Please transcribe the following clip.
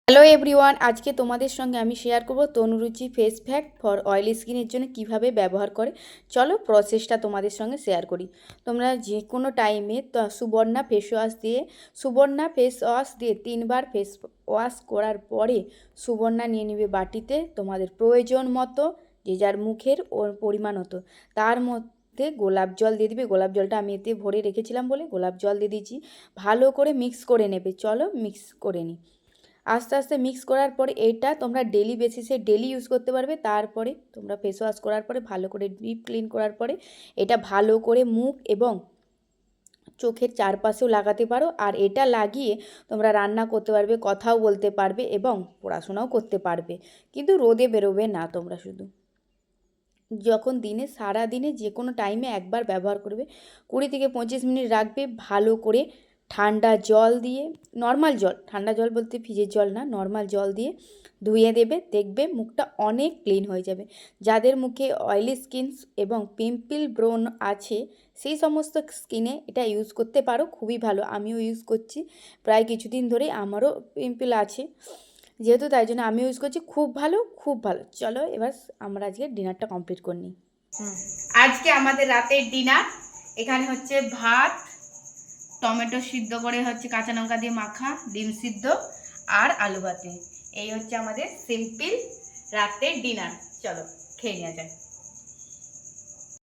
Hello everyone, আজকে তোমাদের সঙ্গে আমি শেয়ার করব তনুরুচি ফেস প্যাক ফর অয়েলি স্কিনের জন্য কিভাবে ব্যবহার করে। চলো প্রসেসটা তোমাদের সঙ্গে শেয়ার করি। তোমরা যে কোনো টাইমে সুবর্ণা ফেস ওয়াশ দিয়ে 3বার ফেস ওয়াশ করার পরে সুবর্ণা নিয়ে নিবে বাটিতে তোমাদের প্রয়োজন মতো, যে যার মুখের ওর পরিমাণ মতো। তার মধ্যে গোলাপ জল দিয়ে দিবে। গোলাপ জলটা আমি এতে ভরে রেখেছিলাম বলে গোলাপ জল দিয়ে দিয়েছি। ভালো করে মিক্স করে নেবে। চলো মিক্স করে নিই। আস্তে আস্তে মিক্স করার পরে এটা তোমরা ডেলি বেসিসে ডেলি ইউজ করতে পারবে। তারপরে তোমরা ফেস ওয়াশ করার পরে ভালো করে ডিপ ক্লিন করার পরে এটা ভালো করে মুখ এবং চোখের চারপাশেও লাগাতে পারো। আর এটা লাগিয়ে তোমরা রান্না করতে পারবে, কথাও বলতে পারবে এবং পড়াশোনাও করতে পারবে, কিন্তু রোদে বেরোবে না। তোমরা শুধু যখন সারা দিনে যে কোনো টাইমে একবার ব্যবহার করবে, 20 থেকে 25 মিনিট রাখবে ভালো করে। ঠান্ডা জল দিয়ে, নর্মাল জল, ঠান্ডা জল বলতে ফ্রিজের জল না, নর্মাল জল দিয়ে ধুয়ে দেবে। দেখবে মুখটা অনেক ক্লিন হয়ে যাবে। যাদের মুখে অয়েলি স্কিন এবং পিম্পল ব্রণ আছে সেই সমস্ত স্কিনে এটা ইউজ করতে পারো, খুবই ভালো। আমিও ইউজ করছি প্রায় কিছুদিন ধরেই, আমারও পিম্পল আছে যেহেতু, তাই জন্য আমি ইউজ করছি। খুব ভালো, খুব ভালো। চলো এবার আমরা আজকে ডিনারটা কমপ্লিট করে নিই। আজকে আমাদের রাতের ডিনার এখানে হচ্ছে ভাত, টমেটো সিদ্ধ করে হচ্ছে কাঁচা লঙ্কা দিয়ে মাখা, ডিম সিদ্ধ আর আলু ভাতে। এই হচ্ছে আমাদের সিম্পল রাতের ডিনার। চলো খেয়ে নেওয়া যায়।